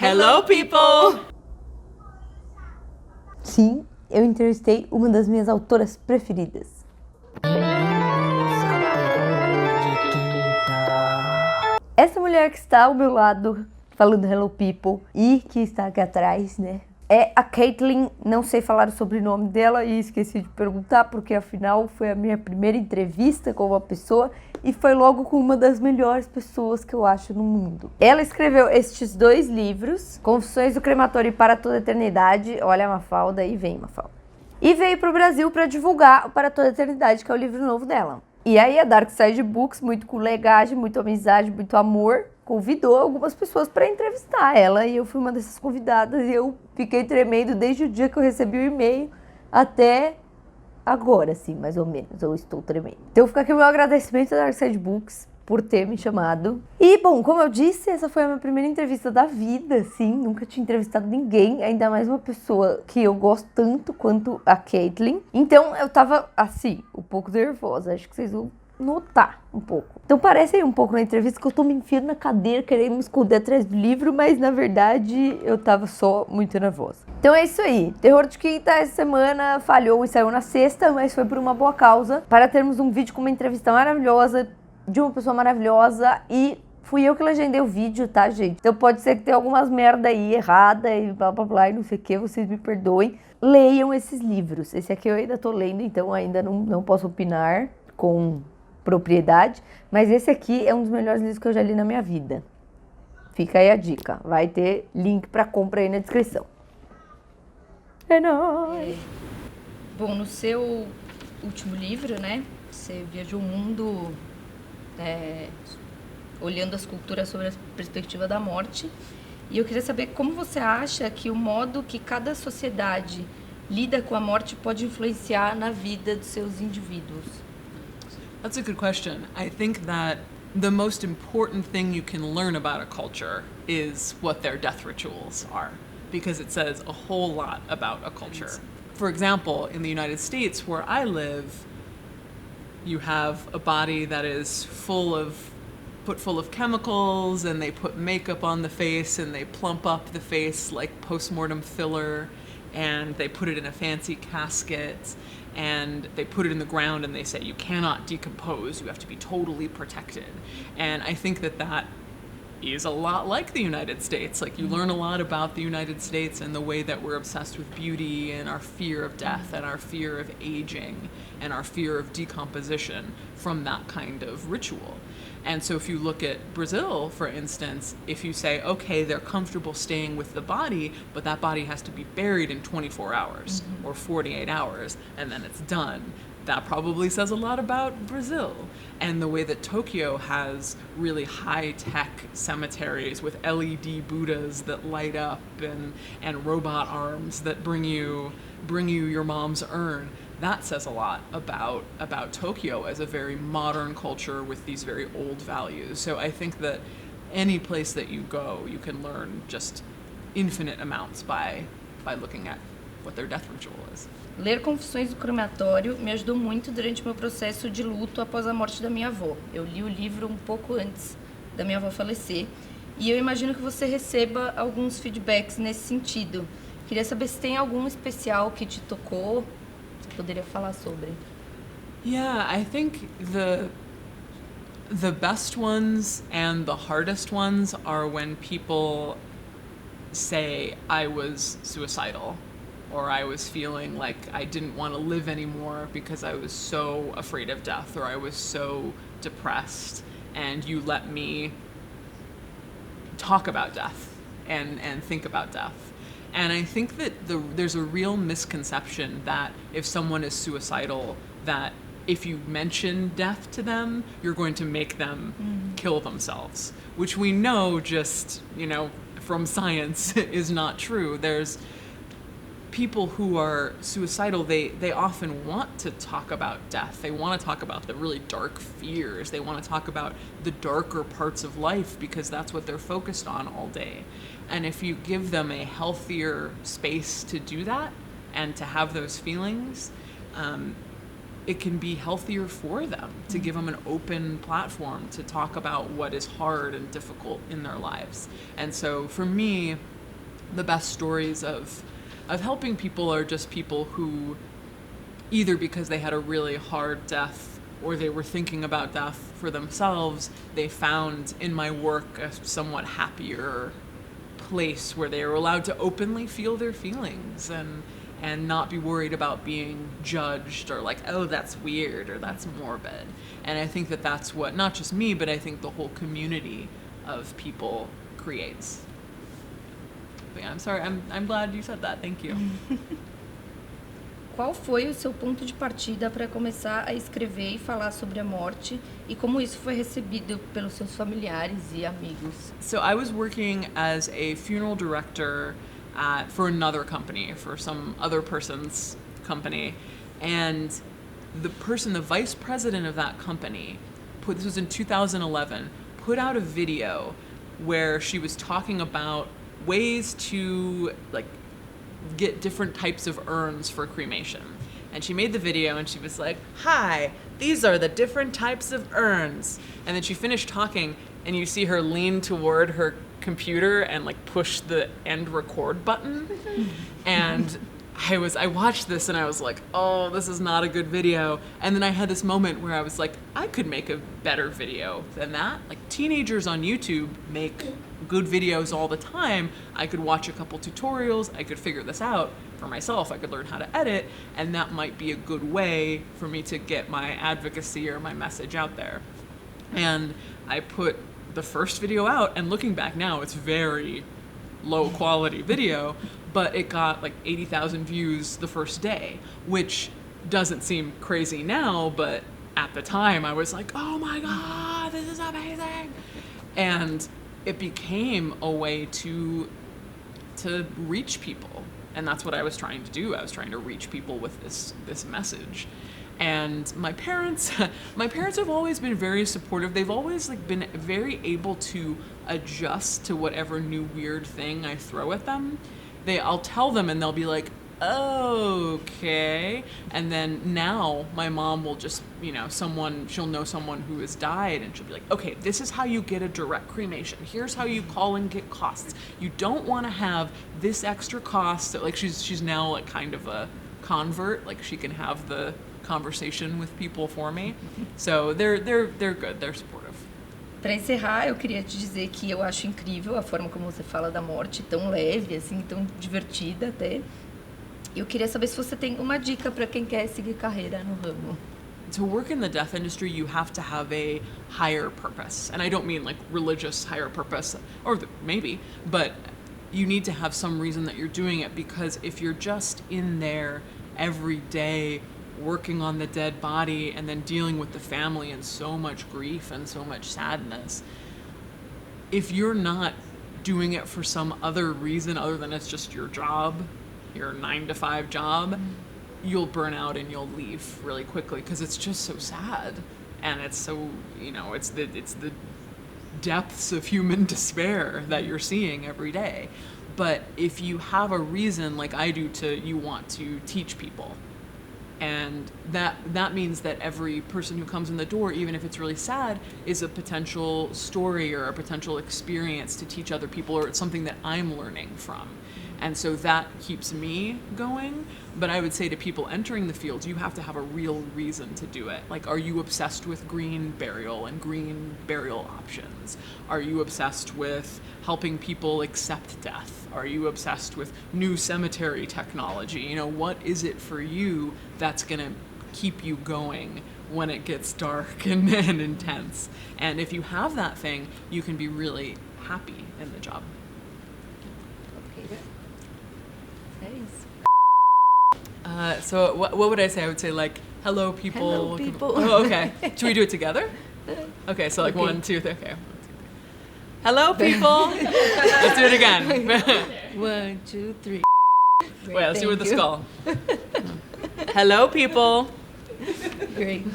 Hello, people! Sim, eu entrevistei uma das minhas autoras preferidas. Essa mulher que está ao meu lado, falando hello people, e que está aqui atrás, né? É a Caitlin, não sei falar o sobrenome dela e esqueci de perguntar, porque afinal foi a minha primeira entrevista com uma pessoa e foi logo com uma das melhores pessoas que eu acho no mundo. Ela escreveu estes 2 livros, Confissões do Crematório e Para Toda, Eternidade, olha a Mafalda, e vem Mafalda. E veio pro Brasil para divulgar o Para Toda, Eternidade, que é o livro novo dela. E aí a Dark Side Books, muito colegagem, muito amizade, muito amor, convidou algumas pessoas para entrevistar ela e eu fui uma dessas convidadas e eu fiquei tremendo desde o dia que eu recebi o e-mail até agora, assim, mais ou menos, eu estou tremendo. Então fica aqui o meu agradecimento à Dark Side Books por ter me chamado. E, bom, como eu disse, essa foi a minha primeira entrevista da vida, assim, nunca tinha entrevistado ninguém, ainda mais uma pessoa que eu gosto tanto quanto a Caitlin. Então eu tava, assim, um pouco nervosa, acho que vocês vão notar um pouco. Então parece aí um pouco na entrevista que eu tô me enfiando na cadeira, querendo me esconder atrás do livro, mas na verdade eu tava só muito nervosa. Então é isso aí. Terror de Quinta essa semana falhou e saiu na sexta, mas foi por uma boa causa, para termos um vídeo com uma entrevista maravilhosa, de uma pessoa maravilhosa, e fui eu que legendei o vídeo, tá, gente? Então pode ser que tenha algumas merda aí errada e blá blá blá e não sei o que, vocês me perdoem. Leiam esses livros. Esse aqui eu ainda tô lendo, então ainda não posso opinar com propriedade, mas esse aqui é um dos melhores livros que eu já li na minha vida. Fica aí a dica. Vai ter link pra compra aí na descrição. É nóis! Bom, no seu último livro, né, você viajou o mundo olhando as culturas sobre a perspectiva da morte. E eu queria saber como você acha que o modo que cada sociedade lida com a morte pode influenciar na vida dos seus indivíduos. That's a good question. I think that the most important thing you can learn about a culture is what their death rituals are, because it says a whole lot about a culture. For example, in the United States, where I live, you have a body that is put full of chemicals, and they put makeup on the face, and they plump up the face like postmortem filler, and they put it in a fancy casket, and they put it in the ground, and they say you cannot decompose, you have to be totally protected. And I think that is a lot like the United States. Like, you learn a lot about the United States and the way that we're obsessed with beauty and our fear of death and our fear of aging and our fear of decomposition from that kind of ritual. And so if you look at Brazil, for instance, if you say, okay, they're comfortable staying with the body, but that body has to be buried in 24 hours or 48 hours, and then it's done, that probably says a lot about Brazil. And the way that Tokyo has really high-tech cemeteries with LED Buddhas that light up and robot arms that bring you your mom's urn, that says a lot about Tokyo as a very modern culture with these very old values. So I think that any place that you go, you can learn just infinite amounts by looking at what their death ritual is. Ler Confissões do Crematório me ajudou muito durante o meu processo de luto após a morte da minha avó. Eu li o livro um pouco antes da minha avó falecer e eu imagino que você receba alguns feedbacks nesse sentido. Queria saber se tem algum especial que te tocou. Você poderia falar sobre? Yeah, I think the best ones and the hardest ones are when people say I was suicidal, or I was feeling like I didn't want to live anymore because I was so afraid of death, or I was so depressed, and you let me talk about death and think about death. And I think that there's a real misconception that if someone is suicidal, that if you mention death to them, you're going to make them kill themselves, which we know just, from science is not true. There's people who are suicidal, they often want to talk about death. They want to talk about the really dark fears. They want to talk about the darker parts of life because that's what they're focused on all day. And if you give them a healthier space to do that and to have those feelings, it can be healthier for them to give them an open platform to talk about what is hard and difficult in their lives. And so for me, the best stories of helping people are just people who, either because they had a really hard death or they were thinking about death for themselves, they found in my work a somewhat happier place where they were allowed to openly feel their feelings and not be worried about being judged or like, oh, that's weird or that's morbid. And I think that that's what, not just me, but I think the whole community of people creates. But yeah, I'm sorry, I'm glad you said that. Thank you. Qual foi o seu ponto de partida para começar a escrever e falar sobre a morte e como isso foi recebido pelos seus familiares e amigos? So I was working as a funeral director for another company, for some other person's company, and the vice president of that company, this was in 2011, put out a video where she was talking about ways to like get different types of urns for cremation. And she made the video and she was like, hi, these are the different types of urns. And then she finished talking and you see her lean toward her computer and like push the end record button. And I watched this and I was like, oh, this is not a good video. And then I had this moment where I was like, I could make a better video than that. Like teenagers on YouTube make good videos all the time. I could watch a couple tutorials. I could figure this out for myself. I could learn how to edit, and that might be a good way for me to get my advocacy or my message out there. And I put the first video out, and looking back now, it's very low quality video, but it got like 80,000 views the first day, which doesn't seem crazy now, but at the time I was like, oh my God, this is amazing. And it became a way to reach people. And that's what I was trying to do. I was trying to reach people with this message. And my parents have always been very supportive. They've always like been very able to adjust to whatever new weird thing I throw at them. I'll tell them and they'll be like, okay. And then now my mom will just, she'll know someone who has died and she'll be like, okay, this is how you get a direct cremation. Here's how you call and get costs. You don't want to have this extra cost. Like she's now like kind of a convert. Like she can have the conversation with people for me. So they're good. They're supportive. Para encerrar, eu queria te dizer que eu acho incrível a forma como você fala da morte, tão leve, assim, tão divertida até. Eu queria saber se você tem uma dica para quem quer seguir carreira no ramo. To work in the death industry, you have to have a higher purpose. And I don't mean like religious higher purpose, or maybe, but you need to have some reason that you're doing it, because if you're just in there every day working on the dead body and then dealing with the family and so much grief and so much sadness, if you're not doing it for some other reason other than it's just your job, your 9-to-5 job, you'll burn out and you'll leave really quickly because it's just so sad. And it's so, it's the depths of human despair that you're seeing every day. But if you have a reason like I do you want to teach people, and that means that every person who comes in the door, even if it's really sad, is a potential story or a potential experience to teach other people, or it's something that I'm learning from. And so that keeps me going. But I would say to people entering the field, you have to have a real reason to do it. Like, are you obsessed with green burial and green burial options? Are you obsessed with helping people accept death? Are you obsessed with new cemetery technology? What is it for you that's gonna keep you going when it gets dark and intense? And if you have that thing, you can be really happy in the job. So what would I say? I would say like, hello people. Hello people. Oh, okay. Should we do it together? Okay, so like 1, 2, 3. Okay. Hello people. Let's do it again. 1, 2, 3. Wait, let's do it with the skull. Hello people. Great.